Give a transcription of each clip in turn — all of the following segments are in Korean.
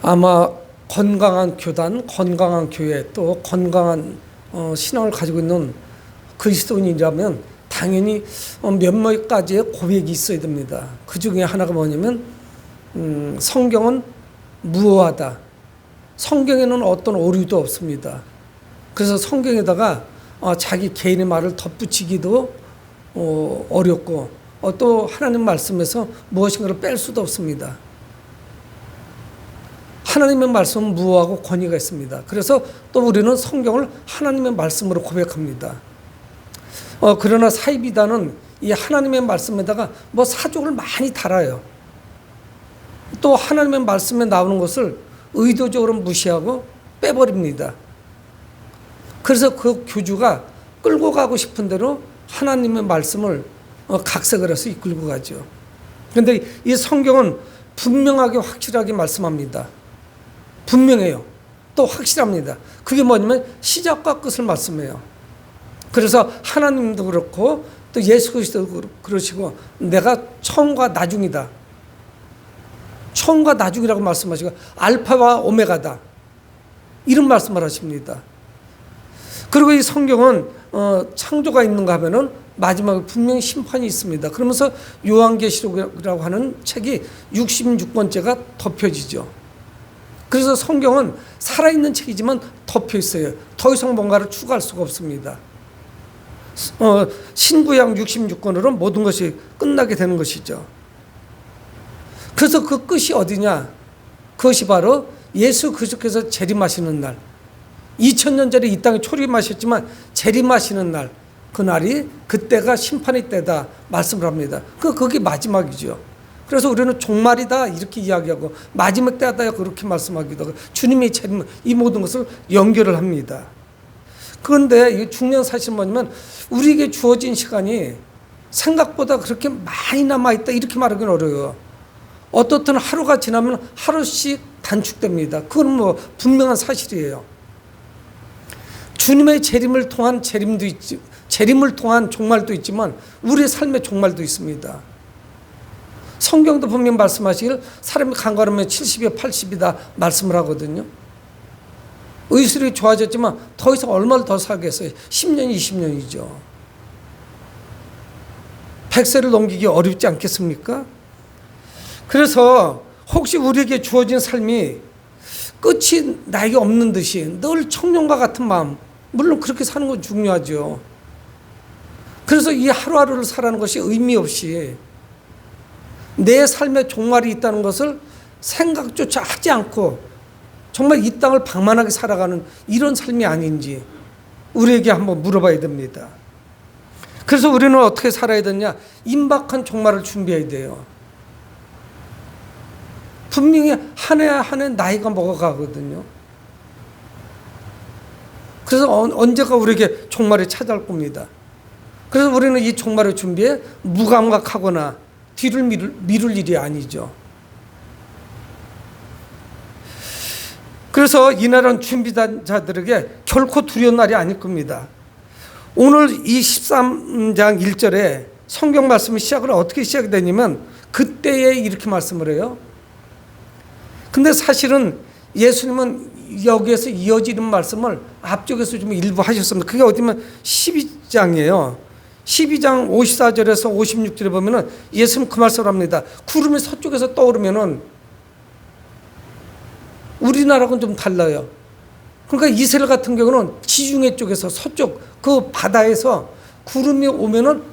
아마 건강한 교단, 건강한 교회, 또 건강한 신앙을 가지고 있는 그리스도인이라면 당연히 몇몇 가지의 고백이 있어야 됩니다. 그 중에 하나가 뭐냐면 성경은 무효하다. 성경에는 어떤 오류도 없습니다. 그래서 성경에다가 자기 개인의 말을 덧붙이기도 어렵고 또 하나님 말씀에서 무엇인가를 뺄 수도 없습니다. 하나님의 말씀은 무효하고 권위가 있습니다. 그래서 또 우리는 성경을 하나님의 말씀으로 고백합니다. 그러나 사이비단은 이 하나님의 말씀에다가 사족을 많이 달아요. 또 하나님의 말씀에 나오는 것을 의도적으로 무시하고 빼버립니다. 그래서 그 교주가 끌고 가고 싶은 대로 하나님의 말씀을 각색을 해서 이끌고 가죠. 그런데 이 성경은 분명하게 확실하게 말씀합니다. 분명해요. 또 확실합니다. 그게 뭐냐면 시작과 끝을 말씀해요. 그래서 하나님도 그렇고 또 예수 그리스도도 그러시고 내가 처음과 나중이다. 처음과 나중이라고 말씀하시고 알파와 오메가다. 이런 말씀을 하십니다. 그리고 이 성경은 창조가 있는가 하면은 마지막에 분명히 심판이 있습니다. 그러면서 요한계시록이라고 하는 책이 66권째가 덮여지죠. 그래서 성경은 살아있는 책이지만 덮여 있어요. 더 이상 뭔가를 추가할 수가 없습니다. 신구약 66권으로 모든 것이 끝나게 되는 것이죠. 그래서 그 끝이 어디냐? 그것이 바로 예수 그리스도께서 재림하시는 날. 2000년 전에 이 땅에 초림하셨지만 재림하시는 날. 그날이 그때가 심판의 때다 말씀을 합니다. 그게 마지막이죠. 그래서 우리는 종말이다 이렇게 이야기하고 마지막 때다 그렇게 말씀하기도 하고 주님의 재림 이 모든 것을 연결을 합니다. 그런데 이 중요한 사실은 뭐냐면 우리에게 주어진 시간이 생각보다 그렇게 많이 남아있다 이렇게 말하기는 어려워요. 어떻든 하루가 지나면 하루씩 단축됩니다. 그건 분명한 사실이에요. 주님의 재림을 통한 재림도 있지, 재림을 통한 종말도 있지만 우리의 삶의 종말도 있습니다. 성경도 분명 말씀하시길 사람이 강건하면 70이요 80이다 말씀을 하거든요. 의술이 좋아졌지만 더 이상 얼마를 더 살겠어요. 10년 20년이죠. 100세를 넘기기 어렵지 않겠습니까? 그래서 혹시 우리에게 주어진 삶이 끝이 나에게 없는 듯이 늘 청년과 같은 마음, 물론 그렇게 사는 건 중요하죠. 그래서 이 하루하루를 살아가는 것이 의미 없이 내 삶에 종말이 있다는 것을 생각조차 하지 않고 정말 이 땅을 방만하게 살아가는 이런 삶이 아닌지 우리에게 한번 물어봐야 됩니다. 그래서 우리는 어떻게 살아야 되냐? 임박한 종말을 준비해야 돼요. 분명히 한 해 한 해 나이가 먹어가거든요. 그래서 언제가 우리에게 종말이 찾아올 겁니다. 그래서 우리는 이 종말을 준비해 무감각하거나 뒤를 미룰 일이 아니죠. 그래서 이날은 준비된 자들에게 결코 두려운 날이 아닐 겁니다. 오늘 이 13장 1절에 성경 말씀이 시작을 어떻게 시작이 되냐면 그때에 이렇게 말씀을 해요. 근데 사실은 예수님은 여기에서 이어지는 말씀을 앞쪽에서 좀 일부 하셨습니다. 그게 어디면 12장이에요. 12장 54절에서 56절에 보면은 예수님 그 말씀을 합니다. 구름이 서쪽에서 떠오르면은 우리나라하고는 좀 달라요. 그러니까 이스라엘 같은 경우는 지중해 쪽에서 서쪽 그 바다에서 구름이 오면은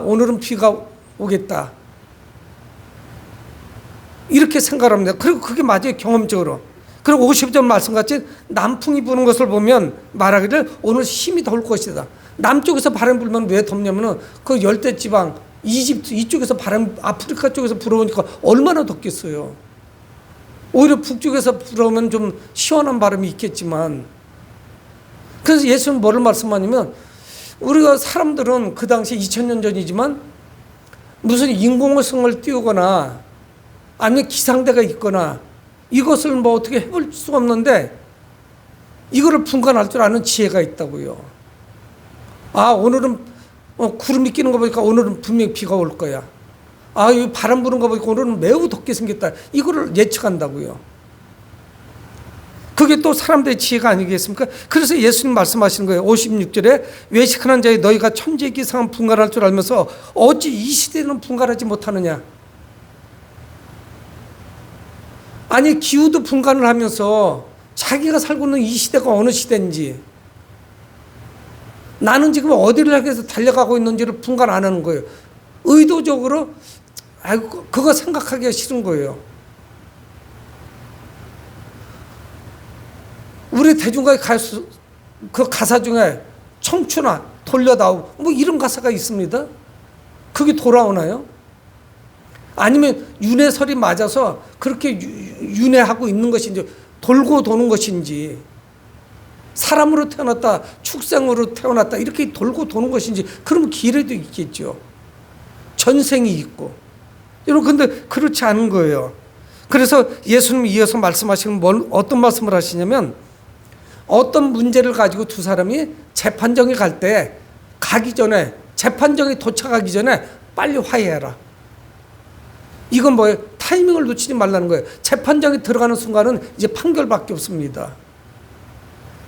오늘은 비가 오겠다. 이렇게 생각합니다. 그리고 그게 맞아요. 경험적으로. 그리고 50절 말씀같이 남풍이 부는 것을 보면 말하기를 오늘 힘이 더울 것이다. 남쪽에서 바람 불면 왜 덥냐면은 그 열대지방 이집트 이쪽에서 바람 아프리카 쪽에서 불어오니까 얼마나 덥겠어요. 오히려 북쪽에서 불어오면 좀 시원한 바람이 있겠지만 그래서 예수는 뭐를 말씀하냐면 우리가 사람들은 그 당시 2000년 전이지만 무슨 인공호성을 띄우거나 아니면 기상대가 있거나 이것을 어떻게 해볼 수가 없는데 이거를 분간할 줄 아는 지혜가 있다고요. 오늘은 구름이 끼는 거 보니까 오늘은 분명히 비가 올 거야. 여기 바람 부는 거 보니까 오늘은 매우 덥게 생겼다. 이거를 예측한다고요. 그게 또 사람들의 지혜가 아니겠습니까? 그래서 예수님 말씀하시는 거예요. 56절에 외식하는 자의 너희가 천지의 기상은 분간할 줄 알면서 어찌 이 시대는 분간하지 못하느냐. 아니 기후도 분간을 하면서 자기가 살고 있는 이 시대가 어느 시대인지, 나는 지금 어디를 향해서 달려가고 있는지를 분간 안 하는 거예요. 의도적으로 그거 생각하기가 싫은 거예요. 우리 대중가요 가수 그 가사 중에 청춘아 돌려다오 뭐 이런 가사가 있습니다. 그게 돌아오나요? 아니면 윤회설이 맞아서 그렇게 윤회하고 있는 것인지, 돌고 도는 것인지, 사람으로 태어났다 축생으로 태어났다 이렇게 돌고 도는 것인지, 그러면 기회도 있겠죠. 전생이 있고. 여러분 근데 그렇지 않은 거예요. 그래서 예수님이 이어서 말씀하시는 어떤 말씀을 하시냐면, 어떤 문제를 가지고 두 사람이 재판정에 갈 때 가기 전에, 재판정에 도착하기 전에 빨리 화해해라. 이건 뭐예요? 타이밍을 놓치지 말라는 거예요. 재판정에 들어가는 순간은 이제 판결밖에 없습니다.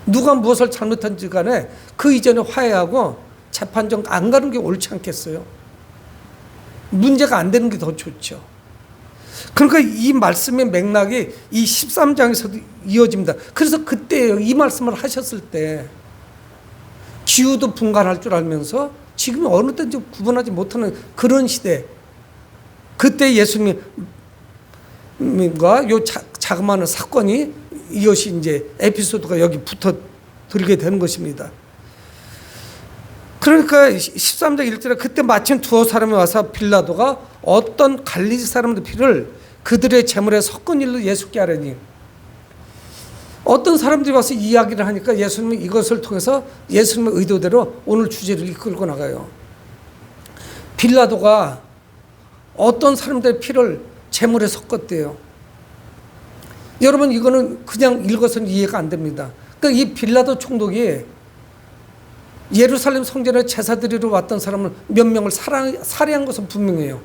누가 무엇을 잘못한지 간에 그 이전에 화해하고 재판정 안 가는 게 옳지 않겠어요? 문제가 안 되는 게 더 좋죠. 그러니까 이 말씀의 맥락이 이 13장에서도 이어집니다. 그래서 그때 이 말씀을 하셨을 때 기후도 분간할 줄 알면서 지금 어느 때인지 구분하지 못하는 그런 시대, 그때 예수님과 요 자그마한 사건이 이것이 이제 에피소드가 여기 붙어 들게 되는 것입니다. 그러니까 13장 1절에 그때 마침 두어 사람이 와서 빌라도가 어떤 갈릴리 사람들 피를 그들의 재물에 섞은 일로 예수께 하려니, 어떤 사람들이 와서 이야기를 하니까 예수님은 이것을 통해서 예수님의 의도대로 오늘 주제를 이끌고 나가요. 빌라도가 어떤 사람들의 피를 재물에 섞었대요. 여러분 이거는 그냥 읽어서는 이해가 안 됩니다. 그러니까 이 빌라도 총독이 예루살렘 성전에 제사 드리러 왔던 사람을 몇 명을 살해한 것은 분명해요.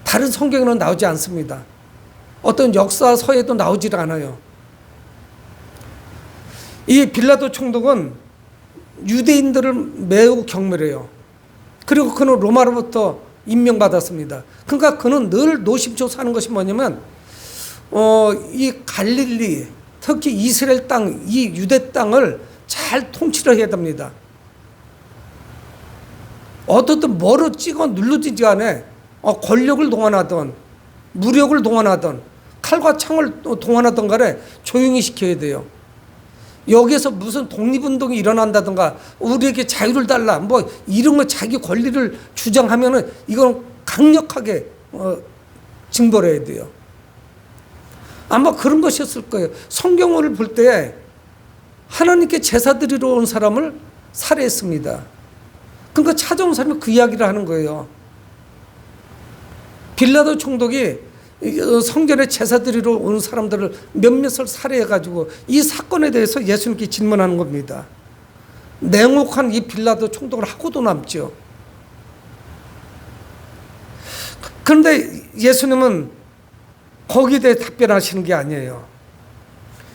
다른 성경에는 나오지 않습니다. 어떤 역사서에도 나오질 않아요. 이 빌라도 총독은 유대인들을 매우 경멸해요. 그리고 그는 로마로부터 임명받았습니다. 그러니까 그는 늘 노심초사하는 것이 뭐냐면 이 갈릴리, 특히 이스라엘 땅, 이 유대 땅을 잘 통치를 해야 됩니다. 어떻든 뭐로 찍어 눌러지지 않아 권력을 동원하던 무력을 동원하던 칼과 창을 동원하던 간에 조용히 시켜야 돼요. 여기에서 무슨 독립운동이 일어난다든가 우리에게 자유를 달라 뭐 이런 거 자기 권리를 주장하면은 이건 강력하게 징벌해야 돼요. 아마 그런 것이었을 거예요. 성경을 볼 때 하나님께 제사 드리러 온 사람을 살해했습니다. 그러니까 찾아온 사람이 그 이야기를 하는 거예요. 빌라도 총독이 성전에 제사 드리러 온 사람들을 몇몇을 살해해가지고 이 사건에 대해서 예수님께 질문하는 겁니다. 냉혹한 이 빌라도 총독을 하고도 남죠. 그런데 예수님은 거기에 대해 답변하시는 게 아니에요.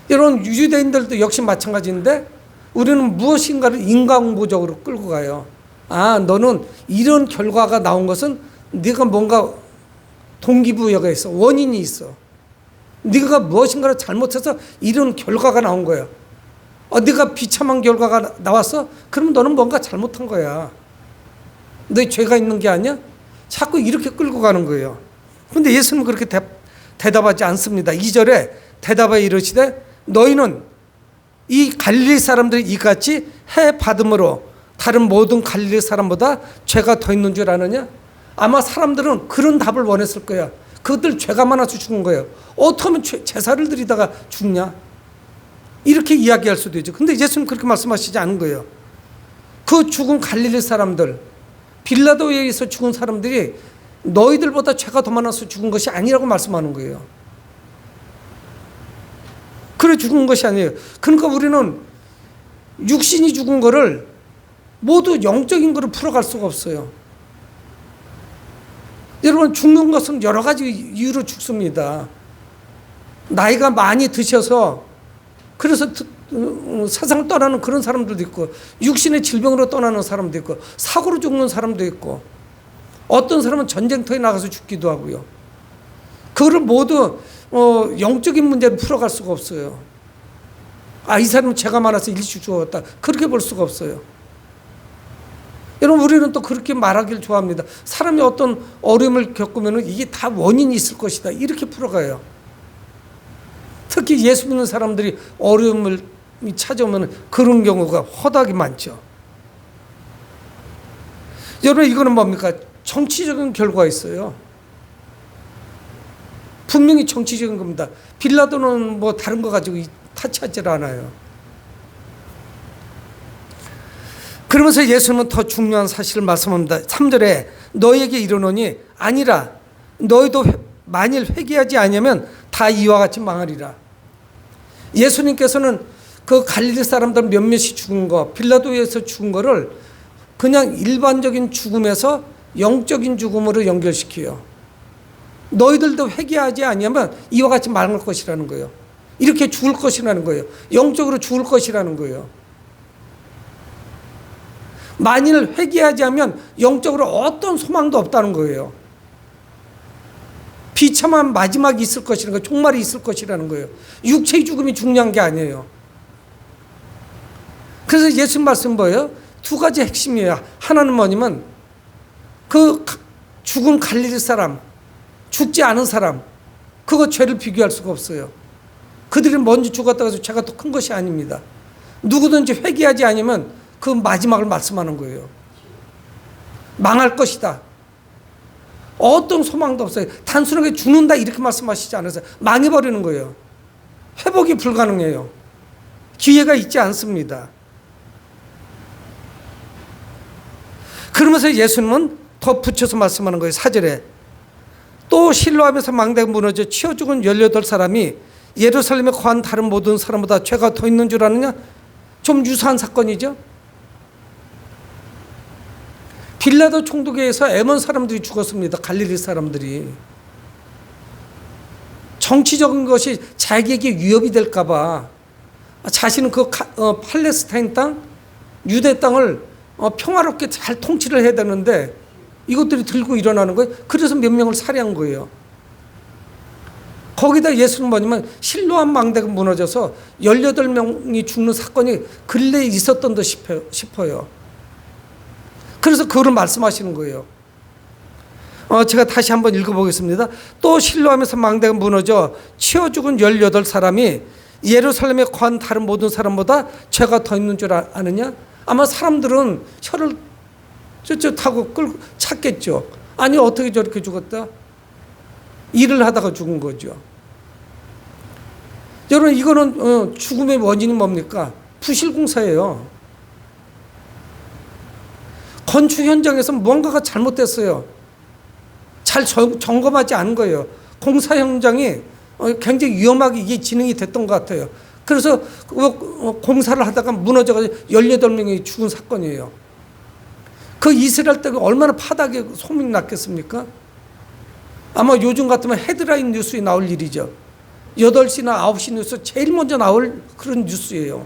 이런 유대인들도 역시 마찬가지인데 우리는 무엇인가를 인과응보적으로 끌고 가요. 아, 너는 이런 결과가 나온 것은 네가 뭔가 동기부여가 있어. 원인이 있어. 네가 무엇인가를 잘못해서 이런 결과가 나온 거야. 네가 비참한 결과가 나왔어? 그럼 너는 뭔가 잘못한 거야. 너 죄가 있는 게 아니야? 자꾸 이렇게 끌고 가는 거예요. 그런데 예수님은 그렇게 대답하지 않습니다. 2절에 대답하여 이르시되 너희는 이 갈릴리 사람들이 이같이 해 받음으로 다른 모든 갈릴리 사람보다 죄가 더 있는 줄 아느냐? 아마 사람들은 그런 답을 원했을 거야. 그것들 죄가 많아서 죽은 거예요. 어떻게 하면 제사를 드리다가 죽냐? 이렇게 이야기할 수도 있죠. 근데 예수님 그렇게 말씀하시지 않은 거예요. 그 죽은 갈릴리 사람들, 빌라도에 의해서 죽은 사람들이 너희들보다 죄가 더 많아서 죽은 것이 아니라고 말씀하는 거예요. 그래 죽은 것이 아니에요. 그러니까 우리는 육신이 죽은 거를 모두 영적인 거로 풀어갈 수가 없어요. 여러분 죽는 것은 여러 가지 이유로 죽습니다. 나이가 많이 드셔서 그래서 세상을 떠나는 그런 사람들도 있고, 육신의 질병으로 떠나는 사람도 있고, 사고로 죽는 사람도 있고, 어떤 사람은 전쟁터에 나가서 죽기도 하고요. 그거를 모두 영적인 문제로 풀어갈 수가 없어요. 이 사람은 죄가 많아서 일찍 죽었다, 그렇게 볼 수가 없어요. 여러분, 우리는 또 그렇게 말하기를 좋아합니다. 사람이 어떤 어려움을 겪으면 이게 다 원인이 있을 것이다, 이렇게 풀어가요. 특히 예수 믿는 사람들이 어려움을 찾아오면 그런 경우가 허다하게 많죠. 여러분, 이거는 뭡니까? 정치적인 결과가 있어요. 분명히 정치적인 겁니다. 빌라도는 뭐 다른 거 가지고 타치하지 않아요. 그러면서 예수님은 더 중요한 사실을 말씀합니다. 3절에 너희에게 이르노니 아니라 너희도 만일 회개하지 아니하면 다 이와 같이 망하리라. 예수님께서는 그 갈릴리 사람들 몇몇이 죽은 거, 빌라도에서 죽은 거를 그냥 일반적인 죽음에서 영적인 죽음으로 연결시켜요. 너희들도 회개하지 아니하면 이와 같이 망할 것이라는 거예요. 이렇게 죽을 것이라는 거예요. 영적으로 죽을 것이라는 거예요. 만일 회개하지 않으면 영적으로 어떤 소망도 없다는 거예요. 비참한 마지막이 있을 것이라는 거예요. 종말이 있을 것이라는 거예요. 육체의 죽음이 중요한 게 아니에요. 그래서 예수님 말씀 뭐예요? 두 가지 핵심이에요. 하나는 뭐냐면 그 죽은 갈릴리 사람, 죽지 않은 사람, 그거 죄를 비교할 수가 없어요. 그들이 먼저 죽었다고 해서 죄가 더 큰 것이 아닙니다. 누구든지 회개하지 않으면 그 마지막을 말씀하는 거예요. 망할 것이다. 어떤 소망도 없어요. 단순하게 죽는다 이렇게 말씀하시지 않으세요. 망해버리는 거예요. 회복이 불가능해요. 기회가 있지 않습니다. 그러면서 예수님은 더 붙여서 말씀하는 거예요. 4절에 또 실로암에서 망대가 무너져 치어 죽은 18사람이 예루살렘에 거한 다른 모든 사람보다 죄가 더 있는 줄 아느냐? 좀 유사한 사건이죠. 빌라도 총독에서 엠몬 사람들이 죽었습니다. 갈릴리 사람들이. 정치적인 것이 자기에게 위협이 될까 봐 자신은 그 팔레스타인 땅, 유대 땅을 평화롭게 잘 통치를 해야 되는데 이것들이 들고 일어나는 거예요. 그래서 몇 명을 살해한 거예요. 거기다 예수는 뭐냐면 실로암 망대가 무너져서 18명이 죽는 사건이 근래에 있었던 듯 싶어요. 그래서 그거를 말씀하시는 거예요. 제가 다시 한번 읽어보겠습니다. 또 실로암에서 망대가 무너져 치어 죽은 18사람이 예루살렘에 거한 다른 모든 사람보다 죄가 더 있는 줄 아느냐? 아마 사람들은 혀를 쯧쯧하고 끌고 찾겠죠. 아니 어떻게 저렇게 죽었다? 일을 하다가 죽은 거죠. 여러분, 이거는 죽음의 원인이 뭡니까? 부실공사예요. 건축 현장에서 뭔가가 잘못됐어요. 잘 점검하지 않은 거예요. 공사 현장이 굉장히 위험하게 이게 진행이 됐던 것 같아요. 그래서 공사를 하다가 무너져가지고 18명이 죽은 사건이에요. 그 이스라엘 때가 얼마나 파닥에 소문이 났겠습니까? 아마 요즘 같으면 헤드라인 뉴스에 나올 일이죠. 8시나 9시 뉴스 제일 먼저 나올 그런 뉴스예요.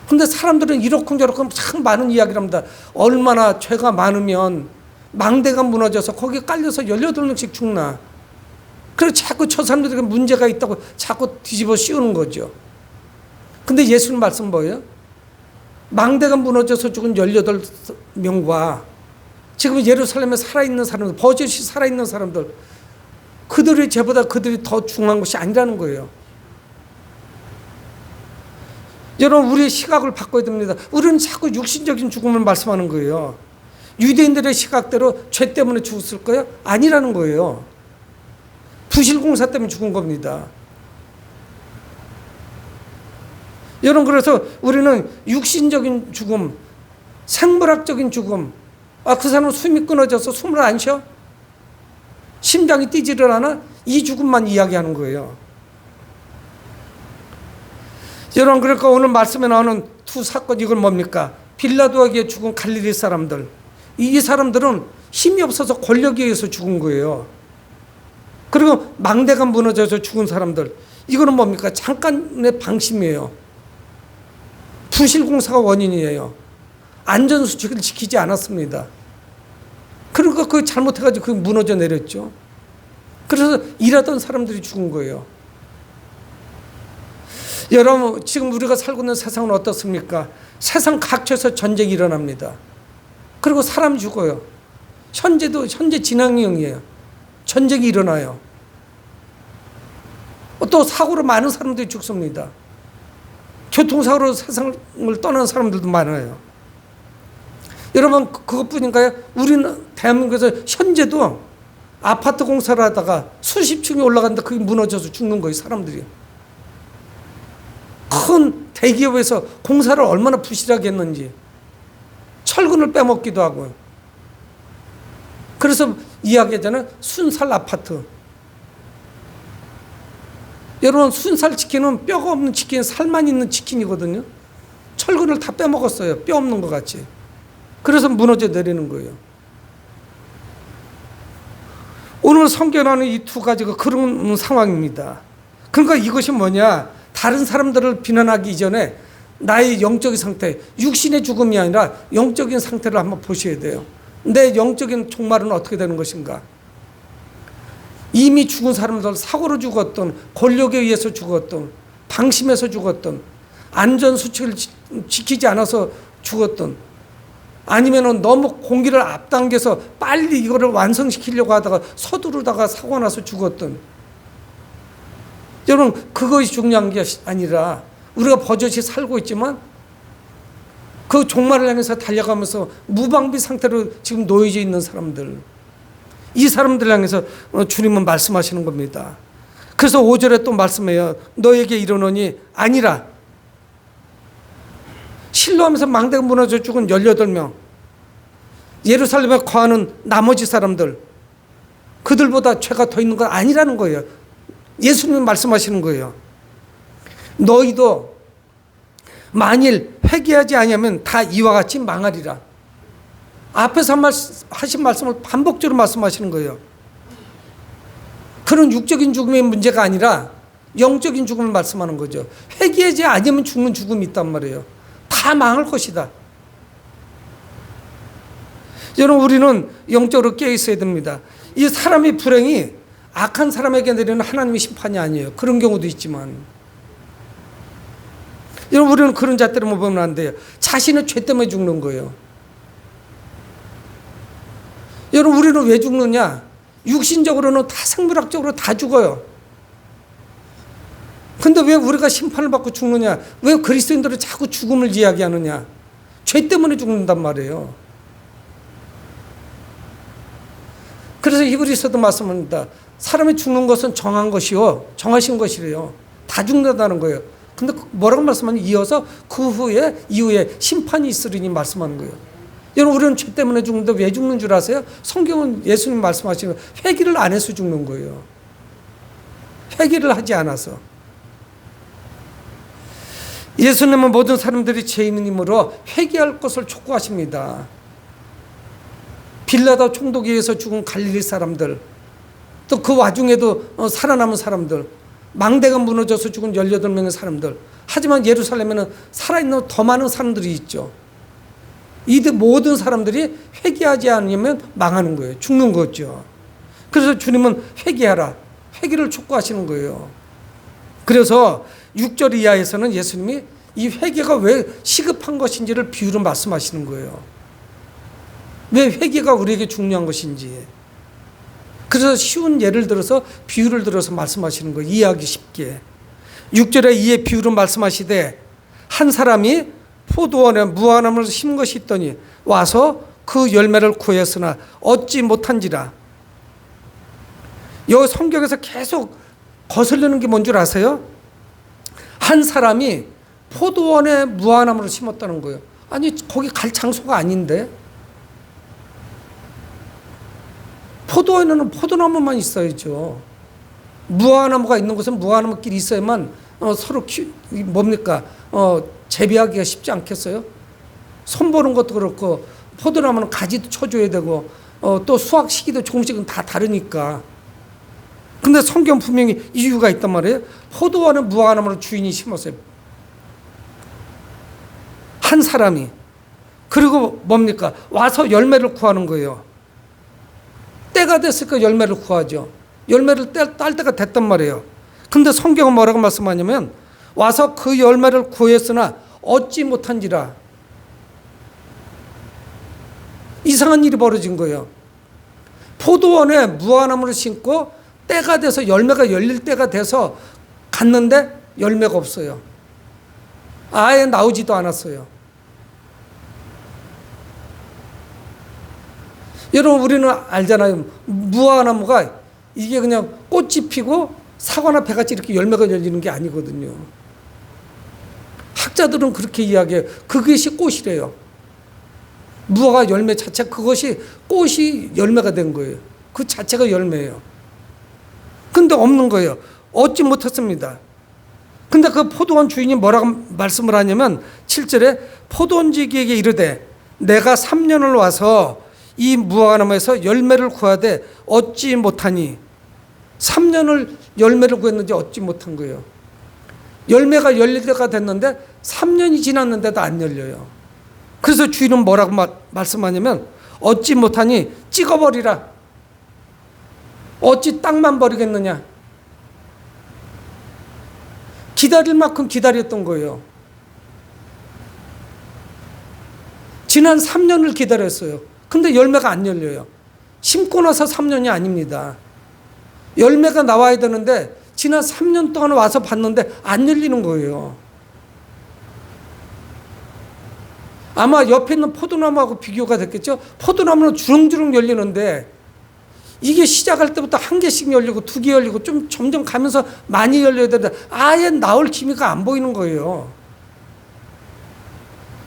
근데 사람들은 이러쿵저러쿵 참 많은 이야기를 합니다. 얼마나 죄가 많으면 망대가 무너져서 거기에 깔려서 18명씩 죽나. 그래서 자꾸 저 사람들에게 문제가 있다고 자꾸 뒤집어 씌우는 거죠. 근데 예수님 말씀 뭐예요? 망대가 무너져서 죽은 18명과 지금 예루살렘에 살아있는 사람들, 버젓이 살아있는 사람들, 그들의 죄보다 그들이 더 중요한 것이 아니라는 거예요. 여러분, 우리의 시각을 바꿔야 됩니다. 우리는 자꾸 육신적인 죽음을 말씀하는 거예요. 유대인들의 시각대로 죄 때문에 죽었을 거예요? 아니라는 거예요. 부실공사 때문에 죽은 겁니다. 여러분, 그래서 우리는 육신적인 죽음, 생물학적인 죽음, 그 사람은 숨이 끊어져서 숨을 안 쉬어? 심장이 뛰지를 않아? 이 죽음만 이야기하는 거예요. 여러분, 그러니까 오늘 말씀에 나오는 두 사건, 이건 뭡니까? 빌라도에게 죽은 갈릴리 사람들. 이 사람들은 힘이 없어서 권력에 의해서 죽은 거예요. 그리고 망대가 무너져서 죽은 사람들, 이거는 뭡니까? 잠깐의 방심이에요. 부실공사가 원인이에요. 안전수칙을 지키지 않았습니다. 그러니까 그 잘못해가지고 그 무너져 내렸죠. 그래서 일하던 사람들이 죽은 거예요. 여러분, 지금 우리가 살고 있는 세상은 어떻습니까? 세상 각처에서 전쟁이 일어납니다. 그리고 사람 죽어요. 현재 진앙형이에요. 전쟁이 일어나요. 또 사고로 많은 사람들이 죽습니다. 교통사고로 세상을 떠나는 사람들도 많아요. 여러분, 그것뿐인가요? 우리는 대한민국에서 현재도 아파트 공사를 하다가 수십 층이 올라갔는데 그게 무너져서 죽는 거예요, 사람들이. 큰 대기업에서 공사를 얼마나 부실하게 했는지 철근을 빼먹기도 하고요. 그래서 이야기하잖아요. 순살 아파트. 여러분, 순살 치킨은 뼈가 없는 치킨, 살만 있는 치킨이거든요. 철근을 다 빼먹었어요. 뼈 없는 것 같이. 그래서 무너져 내리는 거예요. 오늘 성경하는 이 두 가지가 그런 상황입니다. 그러니까 이것이 뭐냐? 다른 사람들을 비난하기 이전에 나의 영적인 상태, 육신의 죽음이 아니라 영적인 상태를 한번 보셔야 돼요. 내 영적인 종말은 어떻게 되는 것인가? 이미 죽은 사람들, 사고로 죽었던, 권력에 의해서 죽었던, 방심해서 죽었던, 안전수칙을 지키지 않아서 죽었던, 아니면은 너무 공기를 앞당겨서 빨리 이거를 완성시키려고 하다가 서두르다가 사고 나서 죽었던. 여러분, 그것이 중요한 게 아니라 우리가 버젓이 살고 있지만 그 종말을 향해서 달려가면서 무방비 상태로 지금 놓여져 있는 사람들, 이 사람들 향해서 주님은 말씀하시는 겁니다. 그래서 5절에 또 말씀해요. 너에게 이르노니 아니라. 실로하면서 망대가 무너져 죽은 18명, 예루살렘에 거하는 나머지 사람들, 그들보다 죄가 더 있는 건 아니라는 거예요. 예수님이 말씀하시는 거예요. 너희도 만일 회개하지 아니하면 다 이와 같이 망하리라. 앞에서 하신 말씀을 반복적으로 말씀하시는 거예요. 그런 육적인 죽음의 문제가 아니라 영적인 죽음을 말씀하는 거죠. 회개하지 아니하면 죽는 죽음이 있단 말이에요. 다 망할 것이다. 여러분, 우리는 영적으로 깨어 있어야 됩니다. 이 사람의 불행이 악한 사람에게 내리는 하나님의 심판이 아니에요. 그런 경우도 있지만, 여러분, 우리는 그런 잣대로 보면 안 돼요. 자신의 죄 때문에 죽는 거예요. 여러분, 우리는 왜 죽느냐? 육신적으로는 다, 생물학적으로 다 죽어요. 근데 왜 우리가 심판을 받고 죽느냐? 왜 그리스도인들은 자꾸 죽음을 이야기하느냐? 죄 때문에 죽는단 말이에요. 그래서 히브리서도 말씀합니다. 사람이 죽는 것은 정한 것이요, 정하신 것이래요. 다 죽는다는 거예요. 근데 뭐라고 말씀하니? 이어서 이후에 심판이 있으리니 말씀하는 거예요. 여러분, 우리는 죄 때문에 죽는데 왜 죽는 줄 아세요? 성경은 예수님 말씀하시는 회개를 안 해서 죽는 거예요. 회개를 하지 않아서. 예수님은 모든 사람들이 죄인이므로 회개할 것을 촉구하십니다. 빌라도 총독에서 죽은 갈릴리 사람들, 또 그 와중에도 살아남은 사람들, 망대가 무너져서 죽은 18명의 사람들, 하지만 예루살렘에는 살아있는 더 많은 사람들이 있죠. 이들 모든 사람들이 회개하지 않으면 망하는 거예요. 죽는 거죠. 그래서 주님은 회개하라, 회개를 촉구하시는 거예요. 그래서 6절 이하에서는 예수님이 이 회개가 왜 시급한 것인지를 비유로 말씀하시는 거예요. 왜 회개가 우리에게 중요한 것인지. 그래서 쉬운 예를 들어서 비유를 들어서 말씀하시는 거예요. 이해하기 쉽게. 6절에 이에 비유로 말씀하시되 한 사람이 포도원에 무화과나무를 심은 것이 있더니 와서 그 열매를 구했으나 얻지 못한지라. 여기 성경에서 계속 거슬리는 게 뭔 줄 아세요? 한 사람이 포도원에 무화과나무를 심었다는 거예요. 아니, 거기 갈 장소가 아닌데? 포도원에는 포도나무만 있어야죠. 무화과나무가 있는 곳은 무화과나무끼리 있어야만 서로 재배하기가 쉽지 않겠어요? 손 보는 것도 그렇고 포도나무는 가지도 쳐줘야 되고 또 수확 시기도 조금씩은 다 다르니까 근데 성경 분명히 이유가 있단 말이에요. 포도원은 무화과나무를 주인이 심었어요. 한 사람이. 그리고 뭡니까? 와서 열매를 구하는 거예요. 때가 됐으니까 열매를 구하죠. 열매를 딸 때가 됐단 말이에요. 근데 성경은 뭐라고 말씀하냐면 와서 그 열매를 구했으나 얻지 못한지라. 이상한 일이 벌어진 거예요. 포도원에 무화과나무를 심고 때가 돼서 열매가 열릴 때가 돼서 갔는데 열매가 없어요. 아예 나오지도 않았어요. 여러분 우리는 알잖아요. 무화과나무가 이게 그냥 꽃이 피고 사과나 배같이 이렇게 열매가 열리는 게 아니거든요. 학자들은 그렇게 이야기해요. 그것이 꽃이래요. 무화과 열매 자체, 그것이 꽃이 열매가 된 거예요. 그 자체가 열매예요. 근데 없는 거예요. 얻지 못했습니다. 근데 그 포도원 주인이 뭐라고 말씀을 하냐면 7절에 포도원지기에게 이르되 내가 3년을 와서 이 무화과나무에서 열매를 구하되 얻지 못하니. 3년을 열매를 구했는지 얻지 못한 거예요. 열매가 열릴 때가 됐는데 3년이 지났는데도 안 열려요. 그래서 주인은 뭐라고 말씀하냐면 얻지 못하니 찍어버리라. 어찌 땅만 버리겠느냐. 기다릴 만큼 기다렸던 거예요. 지난 3년을 기다렸어요. 근데 열매가 안 열려요. 심고 나서 3년이 아닙니다. 열매가 나와야 되는데 지난 3년 동안 와서 봤는데 안 열리는 거예요. 아마 옆에 있는 포도나무하고 비교가 됐겠죠. 포도나무는 주렁주렁 열리는데 이게 시작할 때부터 한 개씩 열리고 두 개 열리고 좀 점점 가면서 많이 열려야 되는데 아예 나올 기미가 안 보이는 거예요.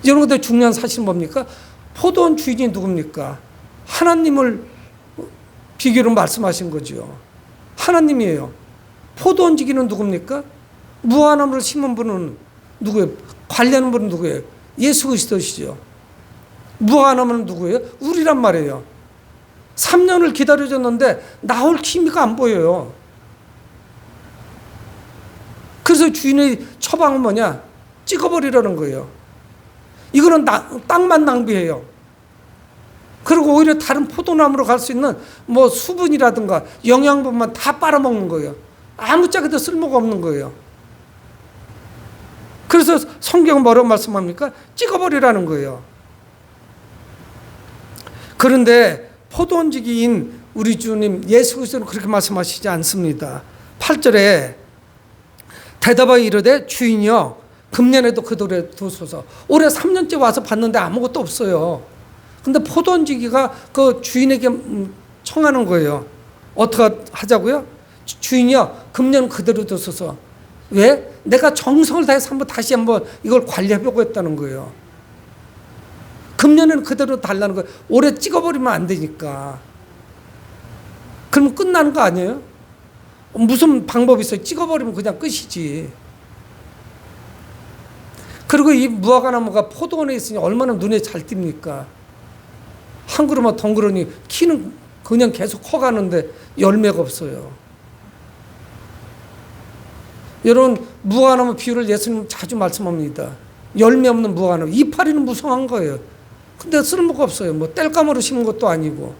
여러분들 중요한 사실은 뭡니까? 포도원 주인이 누굽니까? 하나님을 비교로 말씀하신 거죠. 하나님이에요. 포도원 지기는 누굽니까? 무화과나무를 심은 분은 누구예요? 관리하는 분은 누구예요? 예수 그리스도시죠. 무화과나무는 누구예요? 우리란 말이에요. 3년을 기다려줬는데 나올 기미가 안 보여요. 그래서 주인의 처방은 뭐냐? 찍어버리라는 거예요. 이거는 땅만 낭비해요. 그리고 오히려 다른 포도나무로 갈 수 있는 뭐 수분이라든가 영양분만 다 빨아먹는 거예요. 아무짝에도 쓸모가 없는 거예요. 그래서 성경은 뭐라고 말씀합니까? 찍어버리라는 거예요. 그런데 포도원지기인 우리 주님 예수 그리스도는 그렇게 말씀하시지 않습니다. 8절에 대답하여 이르되 주인이여 금년에도 그들에 두소서. 올해 3년째 와서 봤는데 아무것도 없어요. 근데 포도원지기가 그 주인에게 청하는 거예요. 어떻게 하자고요? 주인이여 금년 그대로 두소서. 왜? 내가 정성을 다해서 다시 한번 이걸 관리해보고 했다는 거예요. 금년에는 그대로 달라는 거예요. 올해 찍어버리면 안 되니까. 그러면 끝나는 거 아니에요? 무슨 방법이 있어요? 찍어버리면 그냥 끝이지. 그리고 이 무화과나무가 포도원에 있으니 얼마나 눈에 잘 띕니까? 한 그루만 덩그러니 키는 그냥 계속 커가는데 열매가 없어요. 여러분 무화과나무 비유를 예수님 자주 말씀합니다. 열매 없는 무화과나무. 이파리는 무성한 거예요. 근데 쓸모가 없어요. 뭐 땔감으로 심은 것도 아니고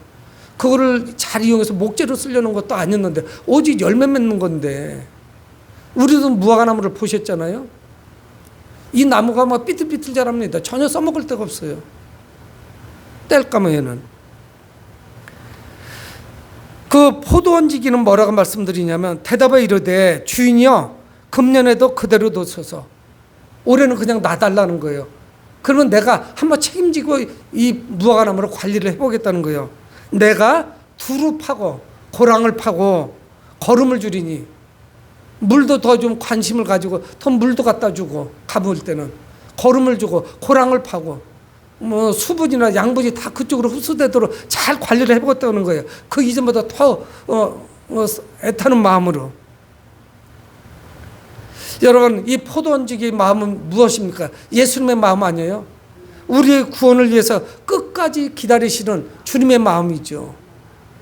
그거를 잘 이용해서 목재로 쓰려는 것도 아니었는데 오직 열매 맺는 건데 우리도 무화과나무를 보셨잖아요. 이 나무가 막 삐뚤삐뚤 자랍니다. 전혀 써먹을 데가 없어요. 땔감에는. 그 포도원지기는 뭐라고 말씀드리냐면 대답에 이르되 주인이여 금년에도 그대로 둬서서. 올해는 그냥 놔달라는 거예요. 그러면 내가 한번 책임지고 이 무화과나무를 관리를 해보겠다는 거예요. 내가 두루 파고 고랑을 파고 거름을 줄이니 물도 더 좀 관심을 가지고 더 물도 갖다 주고 가볼 때는 거름을 주고 고랑을 파고 뭐 수분이나 양분이 다 그쪽으로 흡수되도록 잘 관리를 해보겠다는 거예요. 그 이전보다 더 애타는 마음으로. 여러분 이 포도원지기의 마음은 무엇입니까? 예수님의 마음 아니에요? 우리의 구원을 위해서 끝까지 기다리시는 주님의 마음이죠.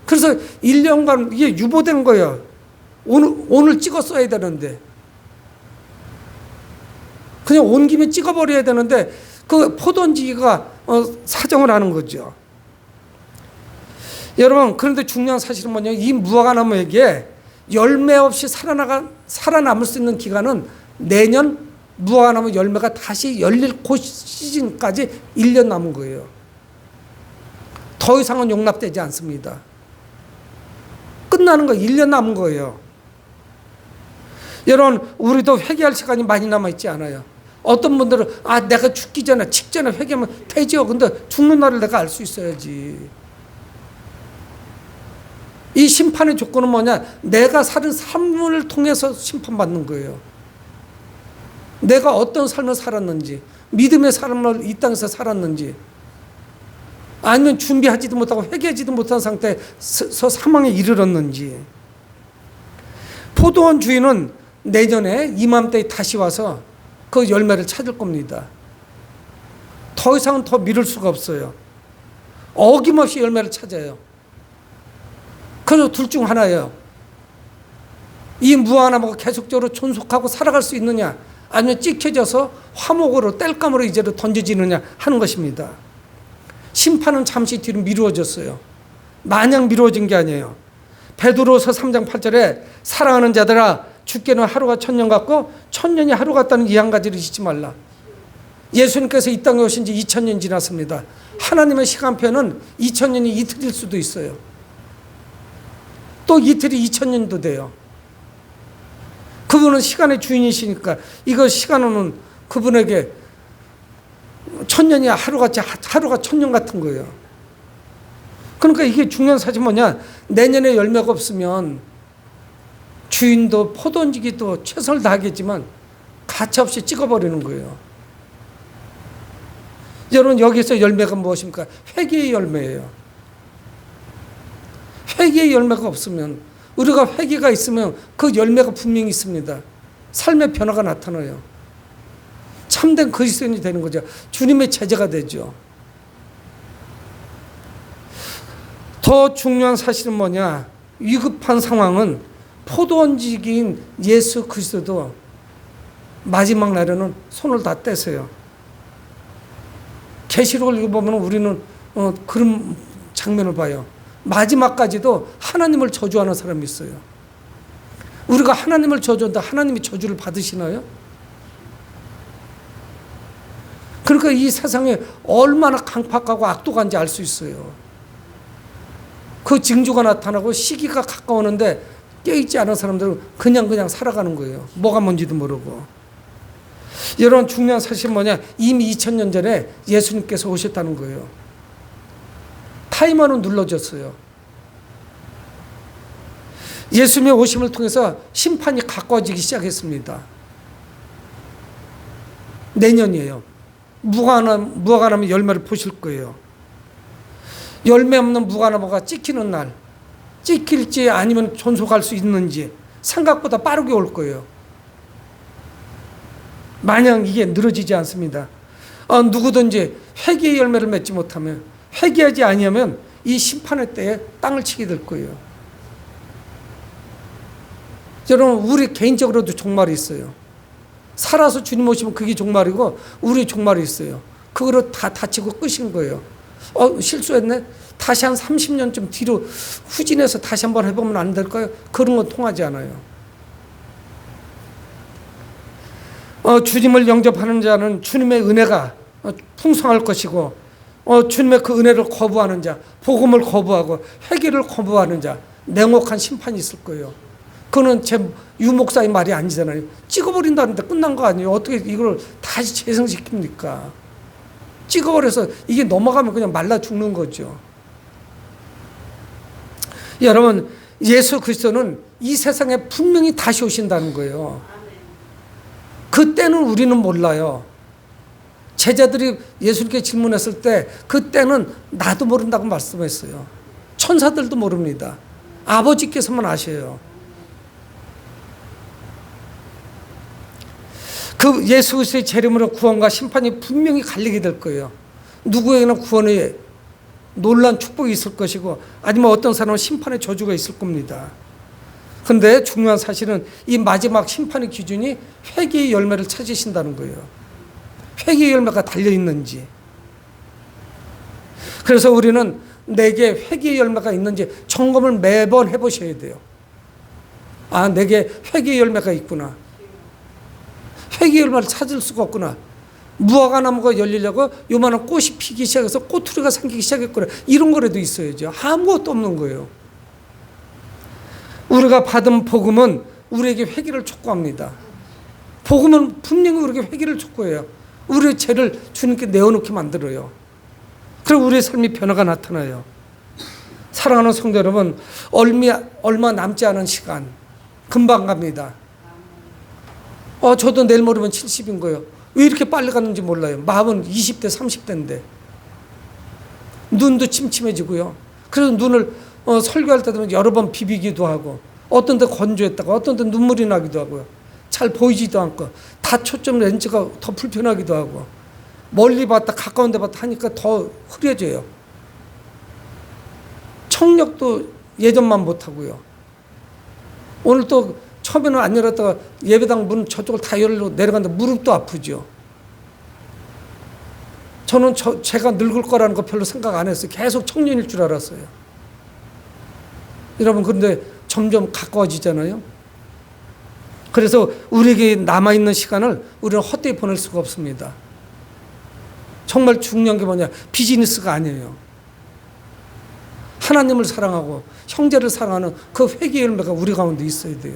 그래서 1년간 이게 유보된 거예요. 오늘 찍었어야 되는데. 그냥 온 김에 찍어버려야 되는데 그 포도원지기가 사정을 하는 거죠. 여러분, 그런데 중요한 사실은 뭐냐, 이 무화과나무에게 열매 없이 살아남을 수 있는 기간은 내년 무화과나무 열매가 다시 열릴 그 시즌까지 1년 남은 거예요. 더 이상은 용납되지 않습니다. 끝나는 거 1년 남은 거예요. 여러분, 우리도 회개할 시간이 많이 남아있지 않아요. 어떤 분들은 내가 죽기 전에 직전에 회개하면 되죠. 근데 죽는 날을 내가 알 수 있어야지. 이 심판의 조건은 뭐냐, 내가 사는 삶을 통해서 심판받는 거예요. 내가 어떤 삶을 살았는지, 믿음의 삶을 이 땅에서 살았는지, 아니면 준비하지도 못하고 회개하지도 못한 상태에서 사망에 이르렀는지. 포도원 주인은 내년에 이맘때에 다시 와서 그 열매를 찾을 겁니다. 더 이상은 더 미룰 수가 없어요. 어김없이 열매를 찾아요. 그래서 둘 중 하나예요. 이 무화과나무가 계속적으로 존속하고 살아갈 수 있느냐, 아니면 찍혀져서 화목으로 땔감으로 이제로 던져지느냐 하는 것입니다. 심판은 잠시 뒤로 미루어졌어요. 마냥 미루어진 게 아니에요. 베드로서 3장 8절에 사랑하는 자들아, 주께는 하루가 천년 같고 천년이 하루 같다는 이 한 가지를 잊지 말라. 예수님께서 이 땅에 오신 지 2000년 지났습니다. 하나님의 시간표는 2000년이 이틀일 수도 있어요. 또 이틀이 2000년도 돼요. 그분은 시간의 주인이시니까 이거 시간은 그분에게 천년이 하루가 천년 같은 거예요. 그러니까 이게 중요한 사실은 뭐냐, 내년에 열매가 없으면 주인도 포도원지기도 최선을 다하겠지만 가차없이 찍어버리는 거예요. 여러분, 여기서 열매가 무엇입니까? 회개의 열매예요. 회개의 열매가 없으면, 우리가 회개가 있으면 그 열매가 분명히 있습니다. 삶의 변화가 나타나요. 참된 그리스도인이 되는 거죠. 주님의 제자가 되죠. 더 중요한 사실은 뭐냐, 위급한 상황은 포도원지기인 예수 그리스도도 마지막 날에는 손을 다 떼세요. 계시록을 읽어보면 우리는 그런 장면을 봐요. 마지막까지도 하나님을 저주하는 사람이 있어요. 우리가 하나님을 저주한다, 하나님이 저주를 받으시나요? 그러니까 이 세상에 얼마나 강팍하고 악독한지 알 수 있어요. 그 징조가 나타나고 시기가 가까우는데 깨있지 않은 사람들은 그냥 살아가는 거예요. 뭐가 뭔지도 모르고. 여러분, 중요한 사실은 뭐냐, 이미 2000년 전에 예수님께서 오셨다는 거예요. 타이머는 눌러졌어요. 예수님의 오심을 통해서 심판이 가까워지기 시작했습니다. 내년이에요. 무화과나무 열매를 보실 거예요. 열매 없는 무화과나무가 찍히는 날, 찍힐지 아니면 존속할 수 있는지 생각보다 빠르게 올 거예요. 마냥 이게 늘어지지 않습니다. 누구든지 회개의 열매를 맺지 못하면, 회개하지 아니하면 이 심판의 때에 땅을 치게 될 거예요. 여러분, 우리 개인적으로도 종말이 있어요. 살아서 주님 오시면 그게 종말이고, 우리 종말이 있어요. 그거로 다 다치고 끝인 거예요. 실수했네? 다시 한 30년쯤 뒤로 후진해서 다시 한번 해보면 안 될까요? 그런 건 통하지 않아요. 주님을 영접하는 자는 주님의 은혜가 풍성할 것이고, 주님의 그 은혜를 거부하는 자, 복음을 거부하고 회개를 거부하는 자, 냉혹한 심판이 있을 거예요. 그거는 제 유목사의 말이 아니잖아요. 찍어버린다는데 끝난 거 아니에요. 어떻게 이걸 다시 재생시킵니까? 찍어버려서 이게 넘어가면 그냥 말라 죽는 거죠. 여러분, 예수 그리스도는 이 세상에 분명히 다시 오신다는 거예요. 그때는 우리는 몰라요. 제자들이 예수님께 질문했을 때 그때는 나도 모른다고 말씀했어요. 천사들도 모릅니다. 아버지께서만 아셔요. 그 예수 그리스도의 재림으로 구원과 심판이 분명히 갈리게 될 거예요. 누구에게는 구원의 놀란 축복이 있을 것이고, 아니면 어떤 사람은 심판의 저주가 있을 겁니다. 근데 중요한 사실은 이 마지막 심판의 기준이 회개의 열매를 찾으신다는 거예요. 회개의 열매가 달려있는지. 그래서 우리는 내게 회개의 열매가 있는지 점검을 매번 해보셔야 돼요. 아, 내게 회개의 열매가 있구나. 회개의 열매를 찾을 수가 없구나. 무화과 나무가 열리려고 요만한 꽃이 피기 시작해서 꼬투리가 생기기 시작했구나. 이런 거라도 있어야죠. 아무것도 없는 거예요. 우리가 받은 복음은 우리에게 회개를 촉구합니다. 복음은 분명히 우리에게 회개를 촉구해요. 우리의 죄를 주님께 내어놓게 만들어요. 그리고 우리의 삶이 변화가 나타나요. 사랑하는 성도 여러분, 얼마 남지 않은 시간 금방 갑니다. 저도 내일 모레면 70인 거예요. 왜 이렇게 빨리 갔는지 몰라요. 마음은 20대 30대인데 눈도 침침해지고요. 그래서 눈을 설교할 때 되면 여러 번 비비기도 하고, 어떤 데 건조했다가 어떤 데 눈물이 나기도 하고요. 잘 보이지도 않고, 다 초점 렌즈가 더 불편하기도 하고, 멀리 봤다 가까운 데 봤다 하니까 더 흐려져요. 청력도 예전만 못하고요. 오늘 또 처음에는 안 열었다가 예배당 문 저쪽을 다 열고 내려갔는데 무릎도 아프죠. 저는 제가 늙을 거라는 거 별로 생각 안 했어요. 계속 청년일 줄 알았어요. 여러분, 그런데 점점 가까워지잖아요. 그래서 우리에게 남아있는 시간을 우리는 헛되이 보낼 수가 없습니다. 정말 중요한 게 뭐냐? 비즈니스가 아니에요. 하나님을 사랑하고 형제를 사랑하는 그 회개의 열매가 우리 가운데 있어야 돼요.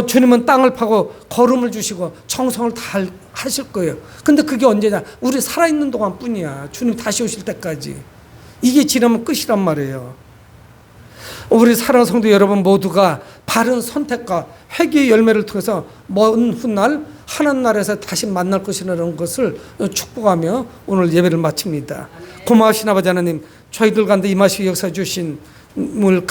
주님은 땅을 파고 거름을 주시고 청성을 다 하실 거예요. 근데 그게 언제냐? 우리 살아있는 동안 뿐이야. 주님 다시 오실 때까지. 이게 지나면 끝이란 말이에요. 우리 사랑하는 성도 여러분 모두가 바른 선택과 회개의 열매를 통해서 먼 훗날 하나님 나라에서 다시 만날 것이라는 것을 축복하며 오늘 예배를 마칩니다. 고마우신 아버지 하나님, 저희들 가운데 임하시고 역사해 주신 물